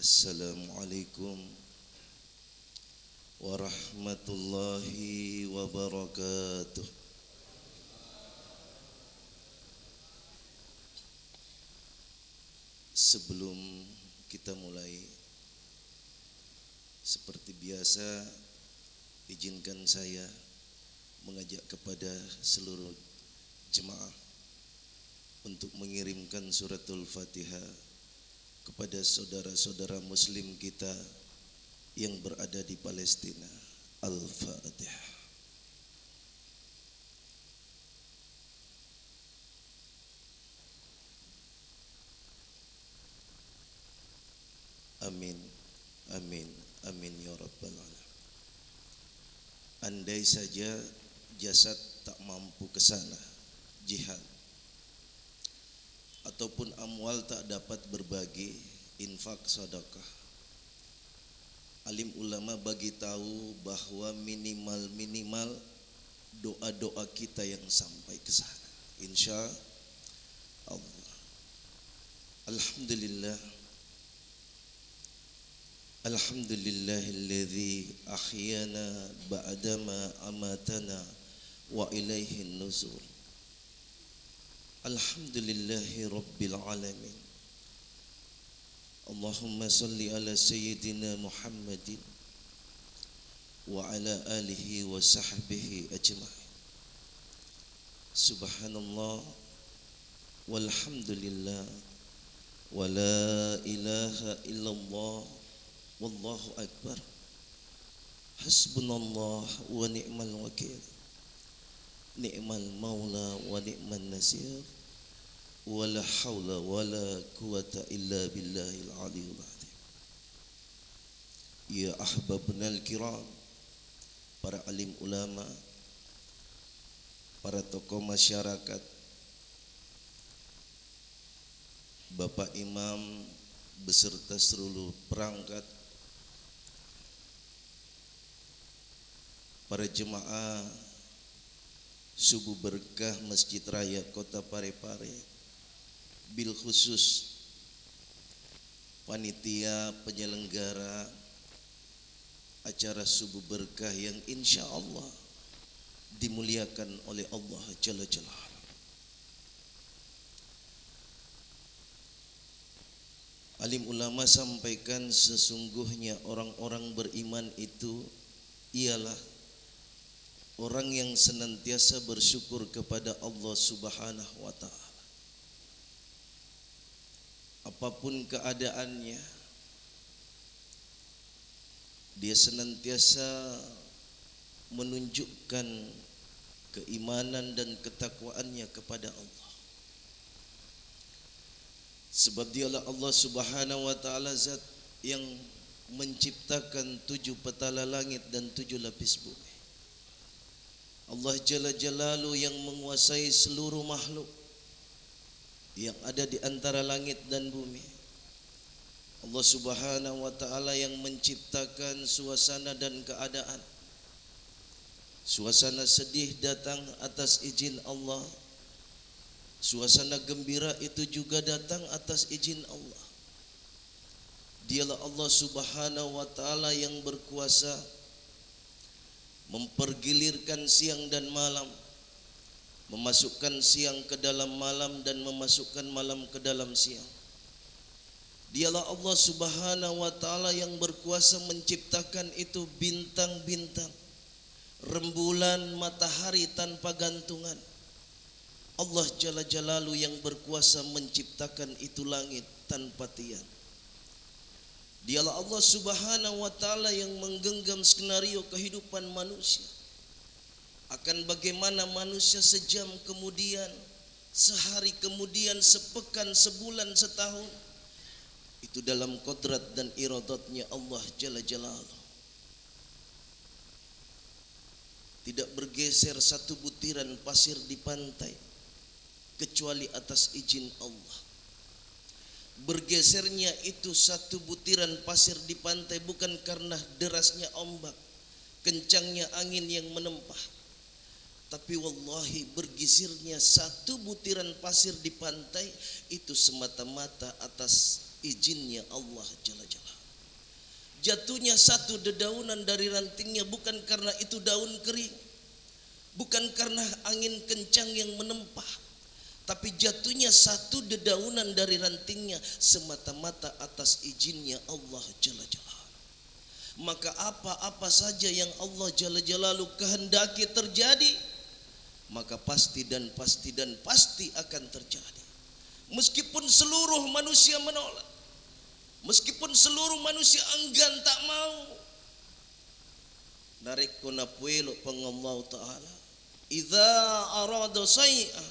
Assalamualaikum warahmatullahi wabarakatuh. Sebelum kita mulai, seperti biasa, izinkan saya mengajak kepada seluruh jemaah untuk mengirimkan suratul Fatihah kepada saudara-saudara muslim kita yang berada di Palestina. Al-Fatihah. Amin, amin, amin ya rabbal alamin. Andai saja jasad tak mampu ke sana jihad, ataupun amwal tak dapat berbagi infak sedekah, alim ulama bagi tahu bahwa minimal doa-doa kita yang sampai ke sana, insya Allah. Alhamdulillah, alhamdulillahilladzi ahyana ba'dama amatana wa ilaihin nuzul. Alhamdulillahi rabbil alamin. Allahumma salli ala sayyidina Muhammadin wa ala alihi wa sahbihi ajma'in. Subhanallah walhamdulillah wa la ilaha illallah wallahu akbar. Hasbunallah wa ni'mal wakil. Ni'mal maula wa ni'man nasir. Wala hawla wala quwata illa billahil aliyul azim. Ya ahbabnal kiram, para alim ulama, para tokoh masyarakat, Bapak Imam beserta seluruh perangkat, para jemaah Subuh Berkah Masjid Raya Kota Parepare, bil khusus panitia penyelenggara acara Subuh Berkah yang insya Allah dimuliakan oleh Allah Jalla Jalaluhu. Alim ulama sampaikan sesungguhnya orang-orang beriman itu ialah orang yang senantiasa bersyukur kepada Allah Subhanahu wa ta'ala. Apapun keadaannya, dia senantiasa menunjukkan keimanan dan ketakwaannya kepada Allah. Sebab dialah Allah Subhanahu wa ta'ala zat yang menciptakan 7 petala langit dan 7 lapis bumi. Allah Jalla Jalaluhu yang menguasai seluruh makhluk yang ada di antara langit dan bumi. Allah Subhanahu wa ta'ala yang menciptakan suasana dan keadaan. Suasana sedih datang atas izin Allah. Suasana gembira itu juga datang atas izin Allah. Dialah Allah Subhanahu wa ta'ala yang berkuasa mempergilirkan siang dan malam, memasukkan siang ke dalam malam dan memasukkan malam ke dalam siang. Dialah Allah Subhanahu wa ta'ala yang berkuasa menciptakan itu bintang-bintang, rembulan, matahari tanpa gantungan. Allah Jalla Jalaluhu yang berkuasa menciptakan itu langit tanpa tiang. Dialah Allah Subhanahu wa ta'ala yang menggenggam skenario kehidupan manusia. Akan bagaimana manusia sejam kemudian, sehari kemudian, sepekan, sebulan, setahun. Itu dalam kodrat dan iradatnya Allah Jalla Jalaluhu. Tidak bergeser satu butiran pasir di pantai kecuali atas izin Allah. Bergesernya itu satu butiran pasir di pantai bukan karena derasnya ombak, kencangnya angin yang menempah, tapi wallahi bergesernya satu butiran pasir di pantai itu semata-mata atas izinnya Allah Jalla Jalla. Jatuhnya satu dedaunan dari rantingnya bukan karena itu daun kering, bukan karena angin kencang yang menempah, tapi jatuhnya satu dedaunan dari rantingnya semata-mata atas izinnya Allah Jalla Jalla. Maka apa-apa saja yang Allah Jalla Jalaluhu kehendaki terjadi, maka pasti dan pasti akan terjadi. Meskipun seluruh manusia menolak, meskipun seluruh manusia enggan tak mau, narik kuna puelo pengallahu taala idza arada syai'a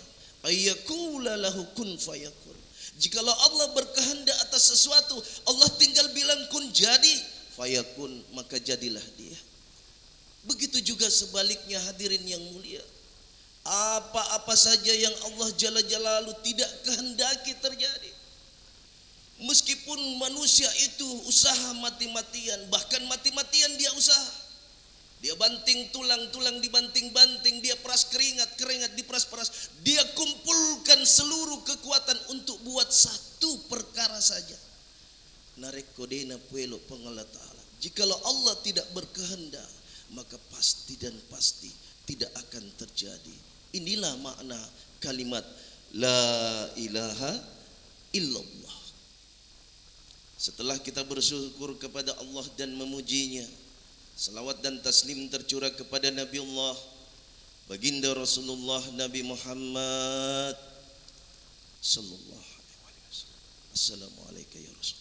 ayyakula lahu kun fayakun. Jikalau Allah berkehendak atas sesuatu, Allah tinggal bilang kun jadi, fayakun, maka jadilah dia. Begitu juga sebaliknya hadirin yang mulia. Apa-apa saja yang Allah Jalla Jalaluhu tidak kehendaki terjadi, meskipun manusia itu usaha mati-matian, bahkan mati-matian dia usaha, dia banting tulang dibanting-banting, dia peras keringat diperas-peras, dia kumpulkan seluruh kekuatan untuk buat satu perkara saja. Narek kodena puelo pengalat ta'ala. Jikalau Allah tidak berkehendak, maka pasti dan pasti tidak akan terjadi. Inilah makna kalimat la ilaha illallah. Setelah kita bersyukur kepada Allah dan memujinya, salawat dan taslim tercurah kepada Nabi Allah, baginda Rasulullah Nabi Muhammad sallallahu alaihi wasallam. Assalamualaikum ya Rasul.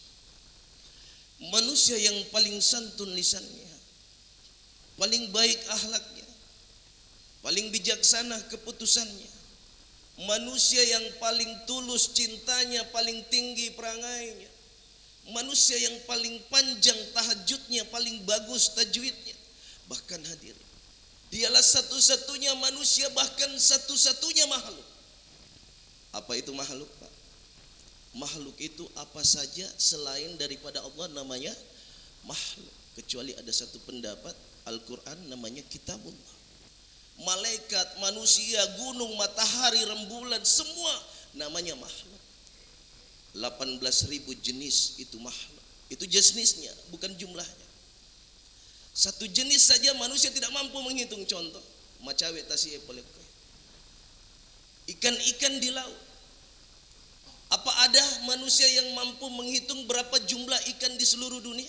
Manusia yang paling santun lisannya, paling baik akhlaknya, paling bijaksana keputusannya, manusia yang paling tulus cintanya, paling tinggi perangainya, manusia yang paling panjang tahajudnya, paling bagus tajwidnya. Bahkan hadirin, dialah satu-satunya manusia, bahkan satu-satunya makhluk. Apa itu makhluk, Pak? Makhluk itu apa saja selain daripada Allah namanya makhluk, kecuali ada satu pendapat Al-Quran namanya kitabullah. Malaikat, manusia, gunung, matahari, rembulan, semua namanya makhluk. 18.000 jenis itu makhluk. Itu jenisnya, bukan jumlahnya. Satu jenis saja manusia tidak mampu menghitung. Contoh, macawe tasi epolekoi, ikan-ikan di laut. Apa ada manusia yang mampu menghitung berapa jumlah ikan di seluruh dunia?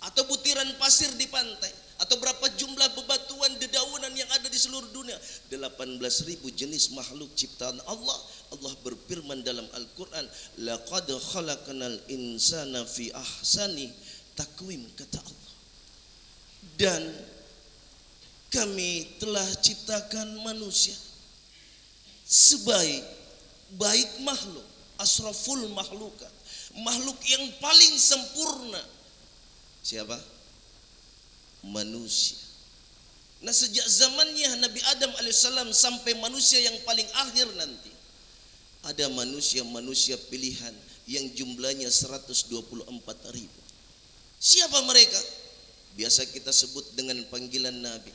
Atau butiran pasir di pantai? Atau berapa jumlah bebatuan dedaunan yang ada di seluruh dunia? 18.000 jenis makhluk ciptaan Allah. Allah berfirman dalam Al-Quran, laqad khalaqnal insana fi ahsani taqwim, kata Allah. Dan kami telah ciptakan manusia sebaik makhluk, asraful makhlukat, makhluk yang paling sempurna. Siapa? Manusia. Nah, sejak zamannya Nabi Adam alaihissalam sampai manusia yang paling akhir nanti, ada manusia pilihan yang jumlahnya 124.000. Siapa mereka? Biasa kita sebut dengan panggilan Nabi.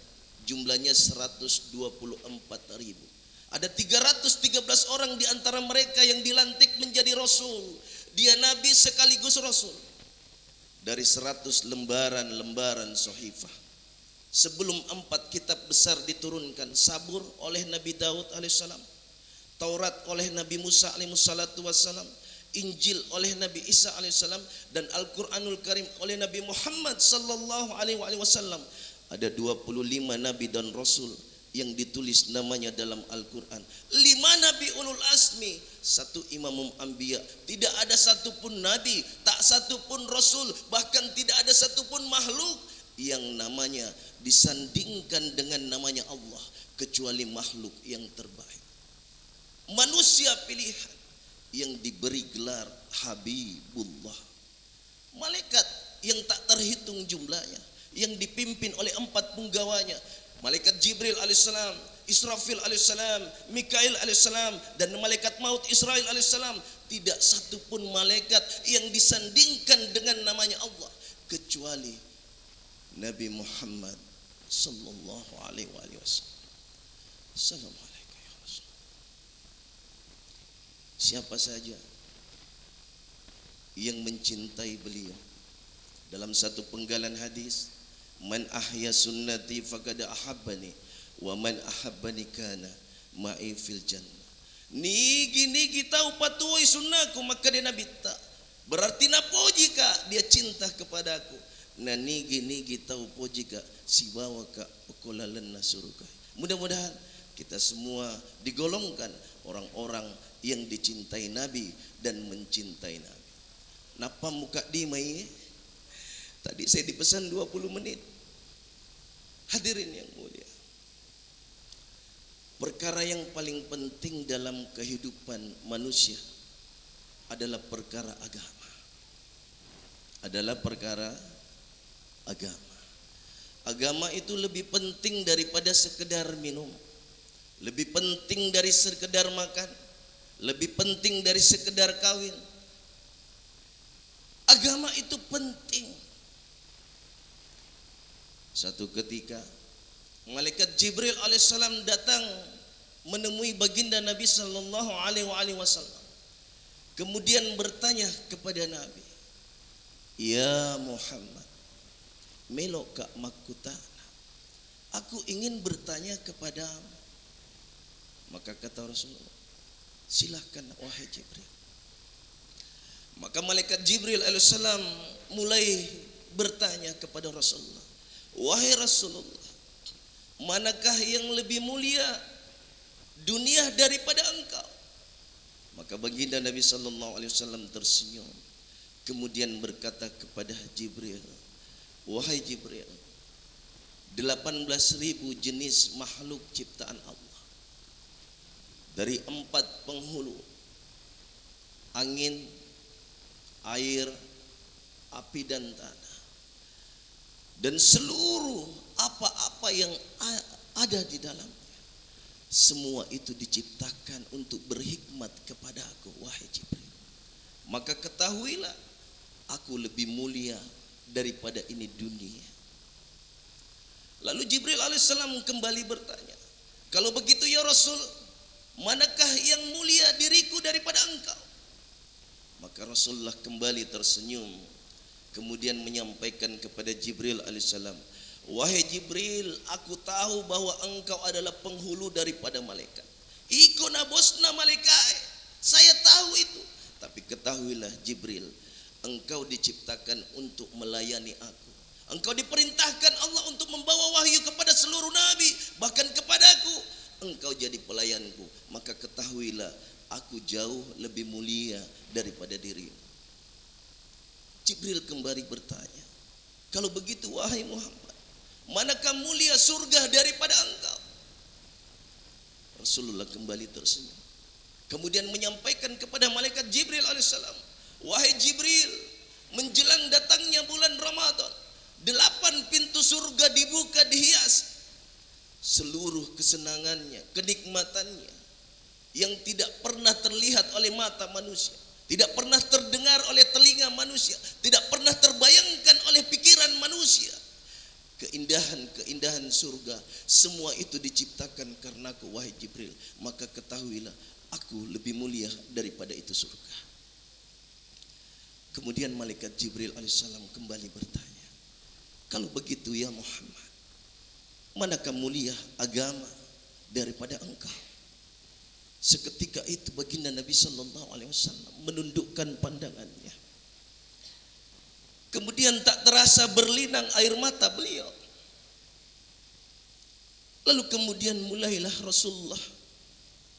Jumlahnya 124.000. Ada 313 orang di antara mereka yang dilantik menjadi Rasul. Dia Nabi sekaligus Rasul. Dari 100 lembaran sahifah. Sebelum 4 kitab besar diturunkan, Sabur oleh Nabi Daud alaihissalam, Taurat oleh Nabi Musa alaihissalam, Injil oleh Nabi Isa alaihissalam, dan Al-Quranul Karim oleh Nabi Muhammad sallallahu alaihi wasallam. Ada 25 Nabi dan Rasul yang ditulis namanya dalam Al-Quran. 5 Nabi ulul asmi, 1 imamul anbiya. Tidak ada satupun Nabi, tak satupun Rasul, bahkan tidak ada satupun makhluk yang namanya disandingkan dengan namanya Allah, kecuali makhluk yang terbaik, manusia pilihan yang diberi gelar Habibullah. Malaikat yang tak terhitung jumlahnya, yang dipimpin oleh 4 punggawanya, malaikat Jibril alaihissalam, Israfil alaihissalam, Mikail alaihissalam, dan malaikat maut Israil alaihissalam. Tidak satupun malaikat yang disandingkan dengan namanya Allah, kecuali Nabi Muhammad sallallahu alaihi wasallam. Assalamualaikum ya Rasul. Siapa saja yang mencintai beliau. Dalam satu penggalan hadis, man ahya sunnati faqad ahabbani wa man ahabbani kana ma'i fil jannah. Nigi tahu patuai sunnahku maka dia nabi tak. Berarti napoji ka dia cinta kepadaku. Na nigi tahu poji ka si bawa ka ukulalan na surga. Mudah-mudahan kita semua digolongkan orang-orang yang dicintai Nabi dan mencintai Nabi. Napa muka di mai? Tadi saya dipesan 20 menit. Hadirin yang mulia. Perkara yang paling penting dalam kehidupan manusia adalah perkara agama. Adalah perkara agama. Agama itu lebih penting daripada sekedar minum. Lebih penting dari sekedar makan. Lebih penting dari sekedar kawin. Agama itu penting. Satu ketika malaikat Jibril alaihissalam datang menemui baginda Nabi sallallahu alaihi wasallam. Kemudian bertanya kepada Nabi, "Ya Muhammad, melok ka makutana. Aku ingin bertanya kepadamu." Maka kata Rasulullah, "Silahkan wahai Jibril." Maka malaikat Jibril alaihissalam mulai bertanya kepada Rasulullah, "Wahai Rasulullah, manakah yang lebih mulia dunia daripada engkau?" Maka baginda Nabi sallallahu alaihi wasallam tersenyum, kemudian berkata kepada Jibril, "Wahai Jibril, 18.000 jenis makhluk ciptaan Allah, dari 4 penghulu, angin, air, api dan tanah, dan seluruh apa-apa yang ada di dalamnya, semua itu diciptakan untuk berhikmat kepada aku, wahai Jibril. Maka ketahuilah, aku lebih mulia daripada ini dunia." Lalu Jibril alaihissalam kembali bertanya, "Kalau begitu ya Rasul, manakah yang mulia diriku daripada engkau?" Maka Rasulullah kembali tersenyum, kemudian menyampaikan kepada Jibril alaihissalam, "Wahai Jibril, aku tahu bahwa engkau adalah penghulu daripada malaikat. Iko na bosna malaikat, saya tahu itu. Tapi ketahuilah Jibril, engkau diciptakan untuk melayani aku. Engkau diperintahkan Allah untuk membawa wahyu kepada seluruh nabi, bahkan kepadaku. Engkau jadi pelayanku. Maka ketahuilah, aku jauh lebih mulia daripada dirimu." Jibril kembali bertanya, "Kalau begitu wahai Muhammad, manakah mulia surga daripada engkau?" Rasulullah kembali tersenyum, kemudian menyampaikan kepada malaikat Jibril alaihissalam, "Wahai Jibril, menjelang datangnya bulan Ramadan, 8 pintu surga dibuka, dihias. Seluruh kesenangannya, kenikmatannya yang tidak pernah terlihat oleh mata manusia, tidak pernah terdengar oleh telinga manusia, tidak pernah terbayangkan oleh pikiran manusia. Keindahan-keindahan surga, semua itu diciptakan karenaku, wahai Jibril. Maka ketahuilah, aku lebih mulia daripada itu surga." Kemudian malaikat Jibril alaihissalam kembali bertanya, "Kalau begitu ya Muhammad, manakah mulia agama daripada engkau?" Seketika itu baginda Nabi sallallahu alaihi wasallam menundukkan pandangannya. Kemudian tak terasa berlinang air mata beliau. Lalu kemudian mulailah Rasulullah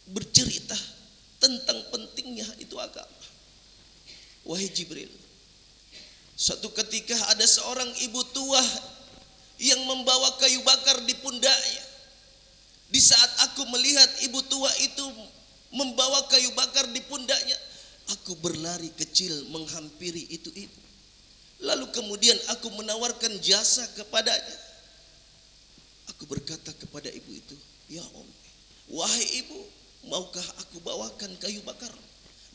bercerita tentang pentingnya itu agama. "Wahai Jibril, suatu ketika ada seorang ibu tua yang membawa kayu bakar di pundaknya. Di saat aku melihat ibu tua itu membawa kayu bakar di pundaknya, aku berlari kecil menghampiri itu ibu. Lalu kemudian aku menawarkan jasa kepadanya. Aku berkata kepada ibu itu, 'Ya Ummi, wahai ibu, maukah aku bawakan kayu bakar?'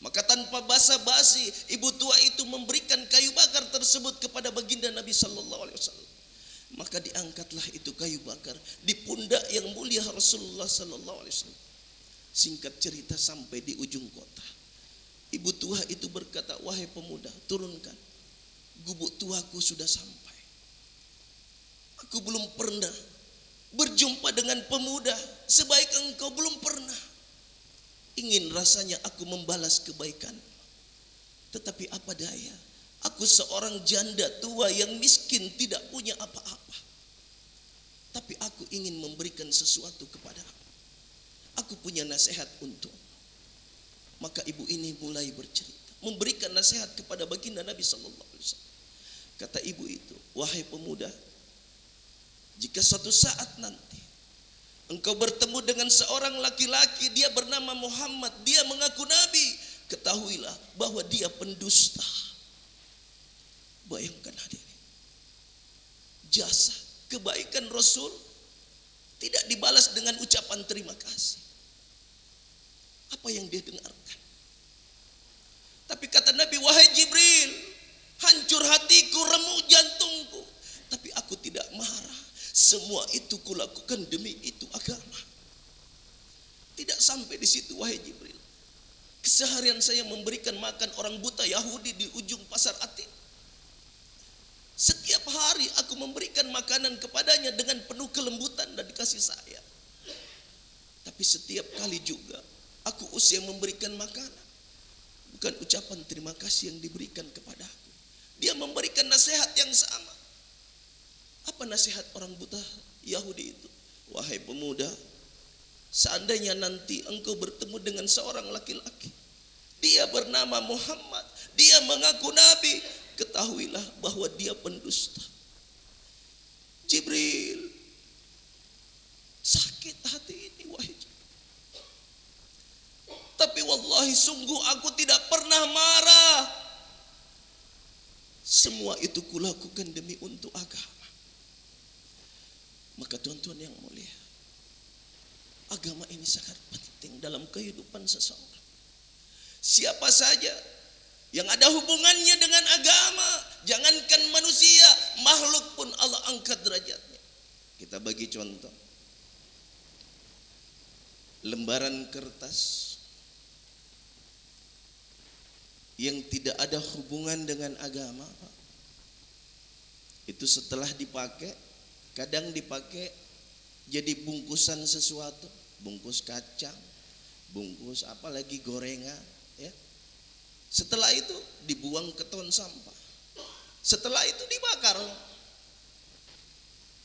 Maka tanpa basa-basi ibu tua itu memberikan kayu bakar tersebut kepada baginda Nabi sallallahu alaihi wasallam. Maka diangkatlah itu kayu bakar di pundak yang mulia Rasulullah sallallahu alaihi wasallam. Singkat cerita, sampai di ujung kota. Ibu tua itu berkata, wahai pemuda, turunkan. Gubuk tuaku sudah sampai. Aku belum pernah berjumpa dengan pemuda sebaik engkau, belum pernah. Ingin rasanya aku membalas kebaikan, tetapi apa daya, aku seorang janda tua yang miskin, tidak punya apa-apa. Tapi aku ingin memberikan sesuatu kepadamu. Aku punya nasihat untuk. Maka ibu ini mulai bercerita, memberikan nasihat kepada baginda Nabi sallallahu alaihi wasallam. Kata ibu itu, wahai pemuda, jika suatu saat nanti engkau bertemu dengan seorang laki-laki, dia bernama Muhammad, dia mengaku nabi, ketahuilah bahwa dia pendusta. Bayangkan hadirin, jasa kebaikan Rasul tidak dibalas dengan ucapan terima kasih. Apa yang dia dengarkan? Tapi kata Nabi, wahai Jibril, hancur hatiku, remuk jantungku, tapi aku tidak marah. Semua itu kulakukan demi itu agama. Tidak sampai di situ, wahai Jibril. Keseharian saya memberikan makan orang buta Yahudi di ujung pasar Atin. Setiap hari aku memberikan makanan kepadanya dengan penuh kelembutan dan dikasih sayang. Tapi setiap kali juga aku usai memberikan makanan, bukan ucapan terima kasih yang diberikan kepadaku. Dia memberikan nasihat yang sama. Apa nasihat orang buta Yahudi itu? Wahai pemuda, seandainya nanti engkau bertemu dengan seorang laki-laki, dia bernama Muhammad, dia mengaku nabi, ketahuilah bahwa dia pendusta. Jibril, sakit hati ini, wahai Jibril. Tapi wallahi sungguh aku tidak pernah marah. Semua itu kulakukan demi untuk agama. Maka tuan-tuan yang mulia, agama ini sangat penting dalam kehidupan seseorang. Siapa saja yang ada hubungannya dengan agama, jangankan manusia, makhluk pun Allah angkat derajatnya. Kita bagi contoh, lembaran kertas yang tidak ada hubungan dengan agama, itu setelah dipakai, kadang dipakai jadi bungkusan sesuatu, bungkus kacang, bungkus apalagi gorengan, ya. Setelah itu dibuang ke tong sampah. Setelah itu dibakar.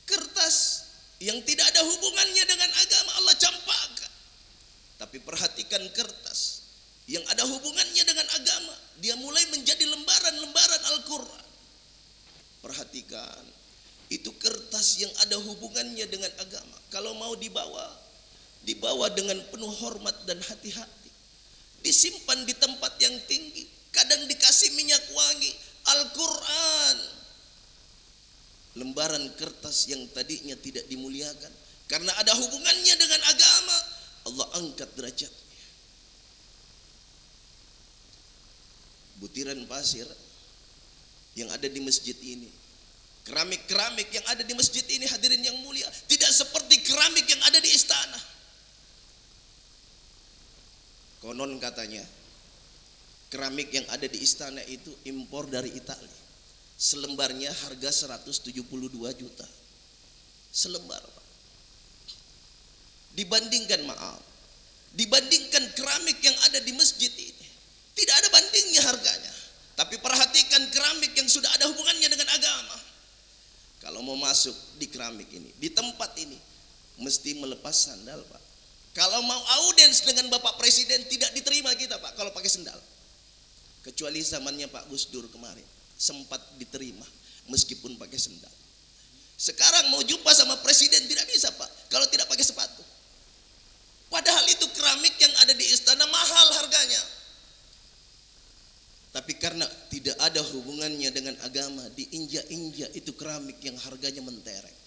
Kertas yang tidak ada hubungannya dengan agama Allah campakkan. Tapi perhatikan kertas yang ada hubungannya dengan agama, dia mulai menjadi lembaran-lembaran Al-Quran. Perhatikan, itu kertas yang ada hubungannya dengan agama. Kalau mau dibawa dengan penuh hormat dan hati-hati. Disimpan di tempat yang tinggi, kadang dikasih minyak wangi. Al-Quran, lembaran kertas yang tadinya tidak dimuliakan, karena ada hubungannya dengan agama, Allah angkat derajatnya. Butiran pasir yang ada di masjid ini, keramik-keramik yang ada di masjid ini, hadirin yang mulia, tidak seperti keramik yang ada di istana. Konon katanya keramik yang ada di istana itu impor dari Italia. Selembarnya harga 172 juta selembar, Pak. Dibandingkan keramik yang ada di masjid ini, tidak ada bandingnya harganya. Tapi perhatikan keramik yang sudah ada hubungannya dengan agama. Kalau mau masuk di keramik ini, di tempat ini, mesti melepas sandal, Pak. Kalau mau audiens dengan Bapak Presiden, tidak diterima kita, Pak, kalau pakai sandal. Kecuali zamannya Pak Gus Dur kemarin, sempat diterima meskipun pakai sandal. Sekarang mau jumpa sama Presiden tidak bisa, Pak, kalau tidak pakai sepatu. Padahal itu keramik yang ada di istana mahal harganya. Tapi karena tidak ada hubungannya dengan agama, diinjak-injak itu keramik yang harganya mentereng.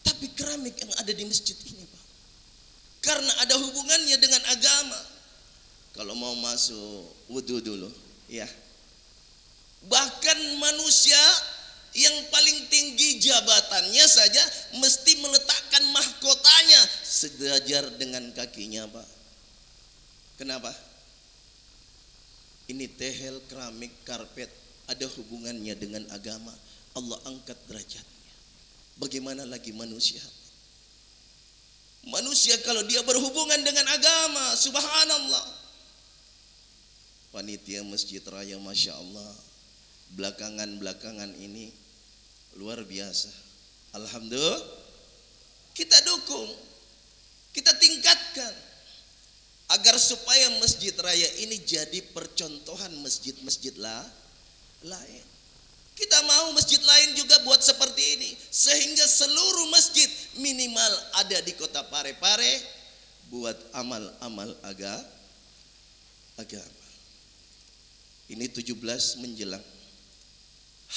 Tapi keramik yang ada di masjid ini, Pak, karena ada hubungannya dengan agama, kalau mau masuk wudu dulu, ya. Bahkan manusia yang paling tinggi jabatannya saja mesti meletakkan mahkotanya sejajar dengan kakinya, Pak. Kenapa? ini tehel, keramik, karpet ada hubungannya dengan agama, Allah angkat derajatnya. Bagaimana lagi manusia? Manusia kalau dia berhubungan dengan agama, subhanallah. Panitia Masjid Raya Masya Allah belakangan ini luar biasa. Alhamdulillah, kita dukung, kita tingkatkan agar supaya Masjid Raya ini jadi percontohan masjid-masjid lain. Kita mau masjid lain juga buat seperti ini, sehingga seluruh masjid minimal ada di kota Parepare buat amal-amal agama. Ini 17 menjelang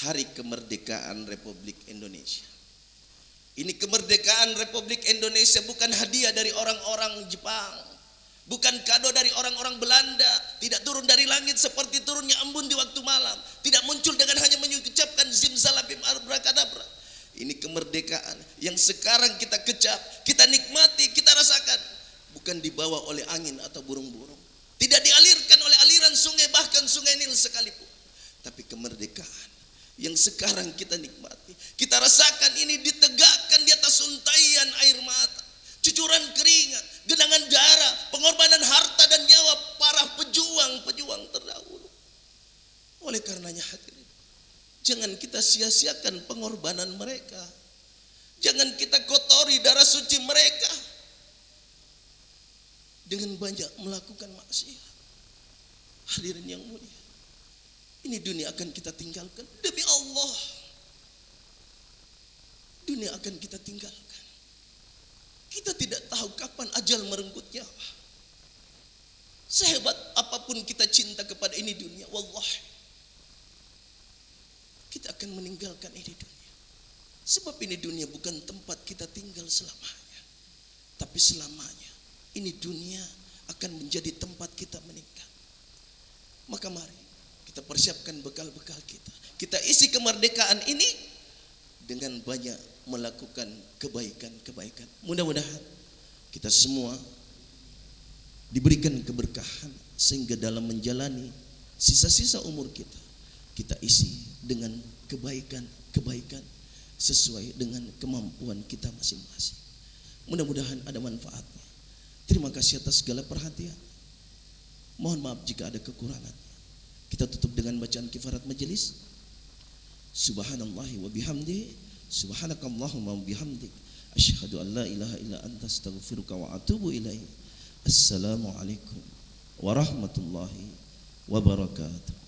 Hari Kemerdekaan Republik Indonesia. Ini kemerdekaan Republik Indonesia bukan hadiah dari orang-orang Jepang, bukan kado dari orang-orang Belanda, tidak turun dari langit seperti turunnya embun di waktu malam, tidak muncul dengan hanya mengucapkan zimzalabim abracadabra. Ini kemerdekaan yang sekarang kita kecap, kita nikmati, kita rasakan, bukan dibawa oleh angin atau burung-burung, tidak dialirkan oleh aliran sungai, bahkan sungai Nil sekalipun, tapi kemerdekaan yang sekarang kita nikmati, kita rasakan, ini ditegakkan di atas untaian air mata, cucuran keringat, genangan darah, pengorbanan harta dan nyawa para pejuang-pejuang terdahulu. Oleh karenanya hadirin, jangan kita sia-siakan pengorbanan mereka, jangan kita kotori darah suci mereka dengan banyak melakukan maksiat. Hadirin yang mulia, ini dunia akan kita tinggalkan, demi Allah, dunia akan kita tinggalkan. Kita tidak tahu kapan ajal merenggut nyawa. Sehebat apapun kita cinta kepada ini dunia, wallahi kita akan meninggalkan ini dunia. Sebab ini dunia bukan tempat kita tinggal selamanya, tapi selamanya ini dunia akan menjadi tempat kita meninggal. Maka mari kita persiapkan bekal-bekal kita. Kita isi kemerdekaan ini dengan banyak melakukan kebaikan-kebaikan. Mudah-mudahan kita semua diberikan keberkahan sehingga dalam menjalani sisa-sisa umur kita, kita isi dengan kebaikan-kebaikan sesuai dengan kemampuan kita masing-masing. Mudah-mudahan ada manfaatnya. Terima kasih atas segala perhatian. Mohon maaf jika ada kekurangan. Kita tutup dengan bacaan kifarat majelis. Subhanallahi wa bihamdihi, subhanakallahumma wa bihamdik, asyhadu an la ilaha illa anta astaghfiruka wa atubu ilaik. Assalamualaikum warahmatullahi wabarakatuh.